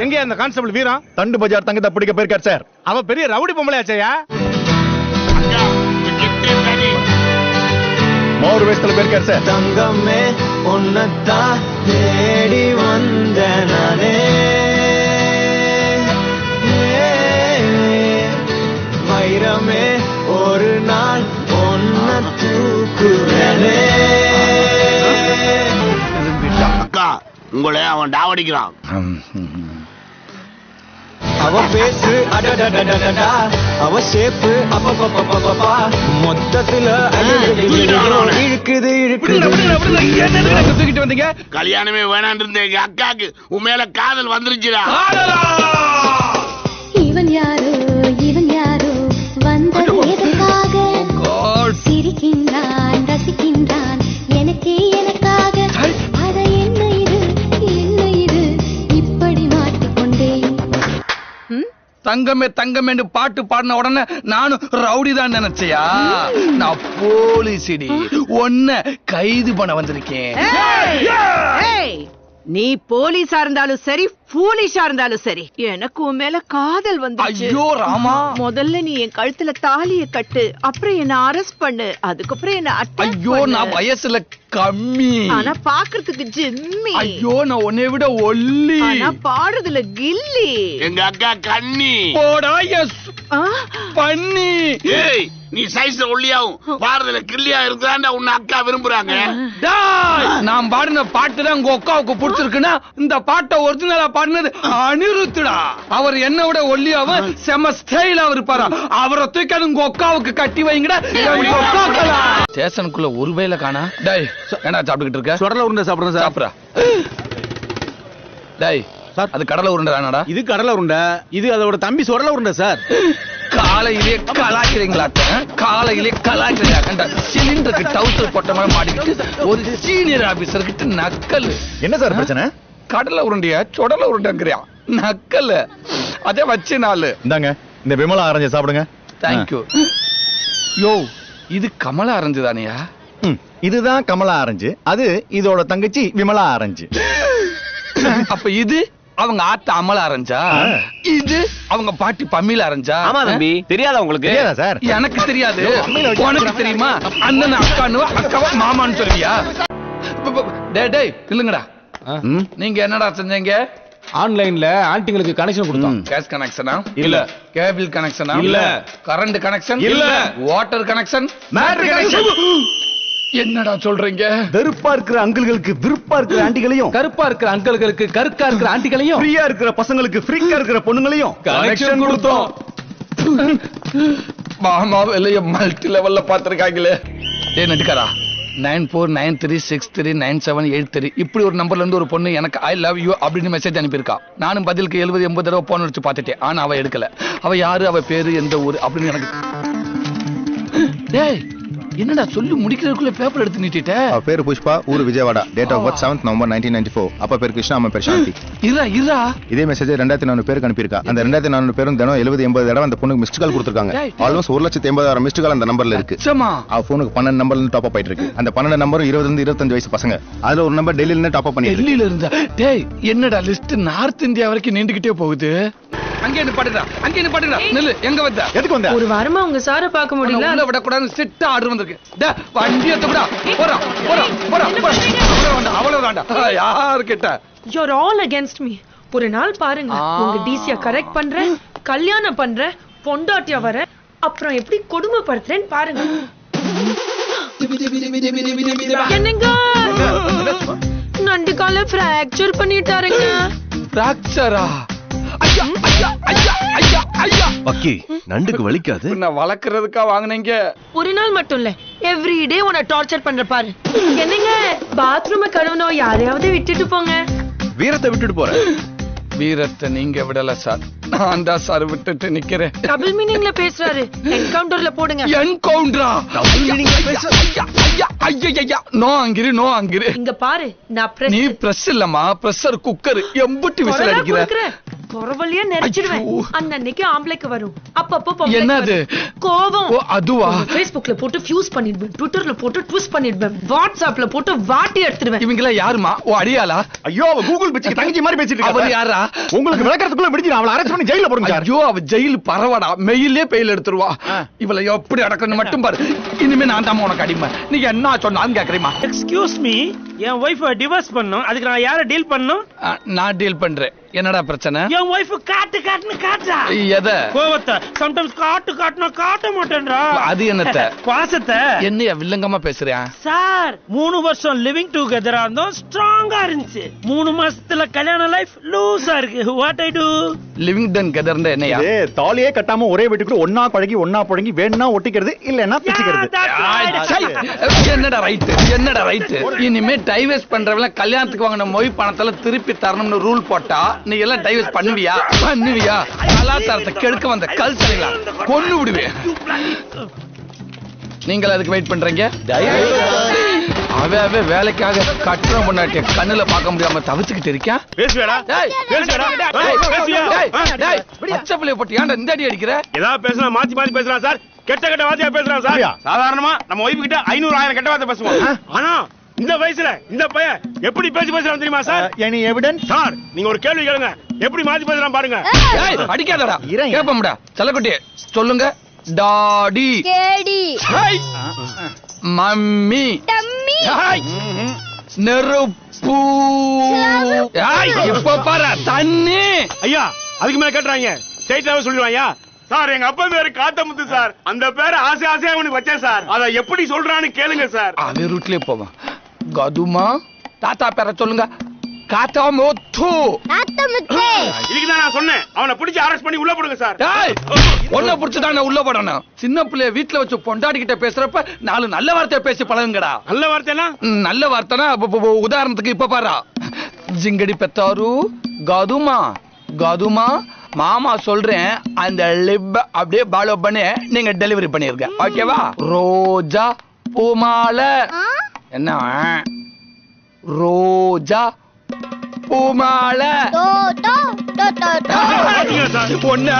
எங்க அந்த கான்ஸ்டபிள் வீரம் தண்டு பஜார் தங்கத்தை பிடிக்க போயிருக்கார் சார். அவ பெரிய ரவுடி பொம்பளையாச்சையா. மோர் வேஸ்ட்ல போயிருக்கார் சார். தங்கமே உன்னத்தான் தேடி வந்த நானே, வைரமே ஒரு நாள் ஒன்ன தூக்குவேனே. அக்கா உங்களை அவன் டாவடிக்கிறான். அவ பேசு அடடடடடா, அவ ஷேப்பு அப்பப்பப்பப்பப்பா, மொத்தத்துல இழுக்குது தூக்கிட்டு வந்தீங்க. கல்யாணமே வேணான்னு இருந்த எங்க அக்காக்கு உன் மேல காதல் வந்துருச்சுடா. இவன் யாரோ இவன் யாரோ வந்தது எதற்காக, சிரிக்கின்றான் ரசிக்கின்றான் எனக்கே எனக்காக. அட என்ன இது இப்படி மாட்டிக்கொண்டேன். தங்கமே தங்கமேன்னு பாட்டு பாடின உடனே நானும் ரவுடி தான் நினைச்சியா? நான் போலீஸ்டி, ஒன்ன கைது பண்ண வந்திருக்கேன். நீ போலீஸா இருந்தாலும் சரி, ஃபூலிஷா இருந்தாலும் சரி, எனக்கு உன் மேல காதல் வந்துச்சு. ஐயோ ராமா, முதல்ல நீ என் கழுத்துல தாலிய கட்டு, அப்புறம் என்ன அரெஸ்ட் பண்ணு, அதுக்கப்புறம் என்ன அட்டாக் பண்ணு. ஐயோ நான் வயசுல கம்மி, ஆனா பாக்குறதுக்கு ஜிம்மி. ஐயோ நான் உன்னை விட ஒல்லி, ஆனா பாடுறதுல கில்லி. எங்க அக்கா கண்ணி போடா எஸ் பண்ணி. ஏய் நீ சைஸ்ல ஒல்லியாவும் பாரதில கில்லியா இருந்தாண்டா உன்னை அக்கா விரும்புறாங்க. நான் பாடின பாட்டு தான் உங்க அக்காவுக்கு பிடிச்சிருக்குன்னா இந்த பாட்டை ஒரிஜினலா பாடினது அனிருத்துடா. அவர் என்ன விட ஒல்லியாவும் செம ஸ்டைலா இருப்பாரா. அவரை தூக்கி உங்க அக்காவுக்கு கட்டி வைங்கடா. ஸ்டேஷனுக்குள்ள ஒரு வேலை காணா. டேய் என்ன சாப்பிட்டுக்கிட்டு இருக்க? சுடல உருண்டை சாப்பிடுறேன் சார். சாப்பிடா. டேய் சார் அது கடலை உருண்டை தானடா? இது கடலை உருண்டை, இது அதோட தம்பி சுடல உருண்டை சார். காலையிலே கலாக்கிறீங்களா? காலையிலே கலாக்கிறீங்களா? கண்ட சிலிண்டருக்கு டவுசர் போட்ட மாதிரி மாட்டிக்கிட்டு ஒரு சீனியர் ஆபீசர் கிட்ட நக்கல். என்ன சார் பிரச்சனை? கடலை உருண்டையா சொடலை உருண்டைங்கிறியா? நக்கல். அதே வச்சு நாலு. இந்தாங்க இந்த விமலா ஆரஞ்சு சாப்பிடுங்க. தேங்க்யூ. யோ இது கமலா ஆரஞ்சு தானியா? இதுதான் கமலா ஆரஞ்சு, அது இதோட தங்கச்சி விமலா ஆரஞ்சு. அப்ப இது அவங்க ஆத்த அமல ஆரஞ்சா, இது அவங்க பாட்டி பம்மில ஆரஞ்சா? ஆமா தம்பி, தெரியாதா உங்களுக்கு? தெரியாதா சார்? எனக்கு தெரியாது, உனக்கு தெரியுமா? அண்ணன் அக்கானு அக்காவா மாமான்னு சொல்லுவியா? டேய் டேய் இல்லங்கடா, நீங்க என்னடா செஞ்சீங்க? ஆன்லைன்ல ஆன்டிங்களுக்கு கனெக்ஷன் கொடுத்தோம். கேஸ் கனெக்ஷனா? இல்ல. கேபிள் கனெக்ஷனா? இல்ல. Current connection? இல்ல. Water connection? Matter connection? என்னடா சொல்றீங்க? வெறுப்பா இருக்கிற அங்கிள்களுக்கு விருப்பா இருக்கிற ஆண்டிகளையும், கருப்பா இருக்கிற அங்கிள்களுக்கு கருக்கா இருக்கிற ஆண்டிகளையும், ஃப்ரீயா இருக்கிற பசங்களுக்கு ஃப்ரீக்கா இருக்கிற பொண்ணுங்களையும் கனெக்ஷன் கொடுத்தோம். மாமா வெளிய மல்டி லெவல்ல பாத்துருக்காங்களே. டேய் நடிக்காரா, 9493639783 இப்படி ஒரு நம்பர்ல இருந்து ஒரு பொண்ணு எனக்கு ஐ லவ் யூ அப்படின்னு மெசேஜ் அனுப்பியிருக்கா. நானும் பதிலுக்கு 70-80 தடவை போன் அடிச்சு பார்த்துட்டேன். ஆனா அவ எடுக்கல. அவ யாரு, அவ பேரு, எந்த ஊரு அப்படின்னு எனக்கு. டேய் என்னடா சொல்லி முடிக்கிறதுக்குள்ள பேப்பர் எடுத்து நீட்டிட்ட? பேரு புஷ்பா, ஊரு Vijayawada, date of birth 7th November 1994. அப்பா பேர் கிருஷ்ணா, அம்மா பேர் சாந்தி. இரா இதே மெசேஜ் 2400 பேருக்கு அனுப்பியிருக்கா. அந்த 2400 பேரும் தினம் 70-80 தடவை அந்த பொண்ணுக்கு மிஸ்ட் கால் கொடுத்துருக்காங்க. ஆல்மோஸ்ட் 1,80,000 மிஸ்ட் கால் அந்த நம்பர்ல இருக்கு. அவ போனுக்கு 12 நம்பர்ல டாப் அப் ஆயிட்டு இருக்கு. அந்த 12 நம்பரும் 20-25 வயசு பசங்க. அதுல ஒரு நம்பர் டெல்லியில இருந்து டாப் அப் பண்ணி டெல்லியில இருந்தா. டேய் என்னடா லிஸ்ட் நார்த் இந்தியா வரைக்கும் நீண்டுகிட்டே போகுது. அங்கே நிப்பாட்டுடா, அங்கே நிப்பாட்டுடா. நில்லு. எங்க வந்த? எதுக்கு வந்த? ஒரு வாரமா உங்க சார பார்க்க முடியல. உள்ள விட கூடாது ஸ்ட்ரிக்ட் ஆர்டர் வந்திருக்கு. டேய் வண்டி எடுத்துடா. போறா போறா போறா. அவ்வளவுதான்டா. யார் கிட்ட? You're all against me. ஒரு நாள் பாருங்க, உங்க டிசிய கரெக்ட் பண்றேன், கல்யாணம் பண்றேன், பொண்டாட்டியா வர, அப்புறம் எப்படி கொடுமைப்படுத்துறேன்னு பாருங்க. என்னங்க நண்டு கால பிராக்சர் பண்ணிட்டாருங்க. பிராக்சரா? ஐயா ஐயா ஐயா ஐயா ஐயா. பக்கி நண்டுக்கு வலிக்காது. நான் வளர்க்கறதுக்கா வாங்குனீங்க? ஒரு நாள் மட்டும் இல்ல, எவ்ரி டே உன்னை டார்ச்சர் பண்ற பாரு. என்னங்க பாத்ரூம் கழுவணும், யாரையாவது விட்டுட்டு போங்க. வீரத்தை விட்டுட்டு போறேன். வீரத்தை நீங்க விடல சார், நான் தான் சார் விட்டுட்டு நிக்கிறேன். டபுள் மீனிங்ல பேசுறாரு. என்கவுண்டர்ல போடுங்க. என்கவுண்டரா? நோ அங்கிரு, நோ அங்கிரு. இங்க பாரு, நான் நீ பிரஸ் இல்லம்மா, பிரஷர் குக்கர். எம்புட்டி விசில் அடிக்கிற? குறவழியே நெரிச்சிடுவேன். அன்னைக்கு ஆம்பளைக்கு வரும், அப்பப்போ பொம்பளைக்கு என்னது? வரும். கோவம். ஓ அதுவா? Facebookல போட்டு ஃபியூஸ் பண்ணிடுவேன், ட்விட்டர்ல போட்டு ட்விஸ்ட் பண்ணிடுவேன், வாட்ஸ்அப்ல போட்டு வாட்டி எடுத்துடுவேன். இவங்கள யாருமா? ஓ அடியாளா? ஐயோ அவ கூகுள் பிச்சுக்கு தங்கச்சி மாதிரி பேசிட்டு இருக்கா. அவர் யாரா? உங்களுக்கு விளக்கறதுக்குள்ள விடுச்சு அவளை அரெஸ்ட் பண்ணி ஜெயில போடுங்க சார். ஐயோ அவ ஜெயில் பரவடா, மெயிலே பெயில் எடுத்துருவா. இவளை எப்படி அடக்கணும் மட்டும் பாரு. இனிமே நான் தான் உனக்கு அடிமை. நீ என்ன சொன்னாலும் கேக்குறீமா? எக்ஸ்கியூஸ் மீ, என் வைஃப் டிவோர்ஸ் பண்ணும், அதுக்கு நான் யாரை டீல் பண்ணும்? நான் டீல் பண்றேன். என்னடா பிரச்சனை? என் வைஃப் காட்டுன்னு காட்டுறா. எத? கோவத்தை. சம்டைம்ஸ் காட்டுனா காட்ட மாட்டேன்றா. அது என்னத்த? பாசத்தை. என்னைய வில்லங்கமா பேசுறியா? சார் 3 வருஷம் லிவிங் டுகெதரா இருந்தோம், ஸ்ட்ராங்கா இருந்துச்சு. 3 மாசத்துல கல்யாண லைஃப் லூஸா இருக்கு. What I do? லிவிங் டன் கெதர்ந்த என்னையா? தாலியே கட்டாம ஒரே வீட்டுக்குள்ள ஒன்னா பழகி வேணா ஒட்டிக்கிறது இல்லன்னா பிச்சுக்கிறது. என்னடா ரைட்? என்னடா ரைட்? இனிமே டைவர்ஸ் பண்றவங்க கல்யாணத்துக்கு வாங்கின மொய் பணத்துல திருப்பி தரணும்னு ரூல் போட்டா நீ எல்லாம் டைவர்ஸ் பண்ணுவியா? கலாச்சாரத்தை கெடுக்க வந்த கல்ச்சரிங்களா கொன்னு விடுவேன். நீங்கள் அதுக்கு வெயிட் பண்றீங்க? அவ வேலைக்காக கட்டுற பொண்டாட்டிய கண்ணுல பார்க்க முடியாம தவிச்சுக்கிட்டு இருக்கேன். பச்சைப்பிள்ளைய போட்டு ஏன்டா இந்த அடி அடிக்கிற? ஏதாவது பேசுனா மாத்தி பேசுறான் சார். கெட்ட வார்த்தையா பேசுறான் சார். சாதாரணமா நம்ம ஒய்ஃப் கிட்ட 500,000 கெட்ட வார்த்தை பேசுவோம். ஆனா இந்த வயசுல இந்த பையன் எப்படி பேசுறான் தெரியுமா சார்? Any evidence? சார் நீங்க ஒரு கேள்வி கேளுங்க, எப்படி மாத்தி பேசுறான் பாருங்க. அடிக்காதடா, கேப்பம்டா. செல்லக்குட்டி சொல்லுங்க. டாடி, கேடி, மம்மி, டம்மி, நெருப்பு. இப்ப பாரு தண்ணி. ஐயா அதுக்கு மேல கேட்டுறாங்க, ஸ்ட்ரைட்டாவே சொல்லிடுவாங்க. சார் எங்க அப்பா பேரு காத்தமுத்து சார். அந்த பேரை ஆசையா அவனுக்கு வச்சேன் சார். அத எப்படி சொல்றான்னு கேளுங்க சார். அவன் ரூட்லயே போவான். கதுமா தாத்தா பேர சொல்லுங்க. காத்தமுத்து. இதுக்குதான் நான் சொன்னேன், அவனை பிடிச்சி அரெஸ்ட் பண்ணி உள்ள போடுங்க சார். ஒன்ன புடிச்சுதான் உள்ள போடணும். சின்ன பிள்ளைய வீட்டுல வச்சு பொண்டாடிக்கிட்ட பேசுறப்ப 4 நல்ல வார்த்தையை பேசி பழகுங்கடா. நல்ல வார்த்தைனா? நல்ல வார்த்தைனா உதாரணத்துக்கு இப்ப பாரு, ஜிங்கடி பெத்தாரு கதுமா மாமா சொல்றேன், அந்த லிப் அப்படியே ஃபாலோ பண்ணி நீங்க டெலிவரி பண்ணிருங்க. ஓகேவா? ரோஜா பூமாலை. என்ன ரோஜா பூமாலை டோ டோ டோ டோ. ஒண்ணு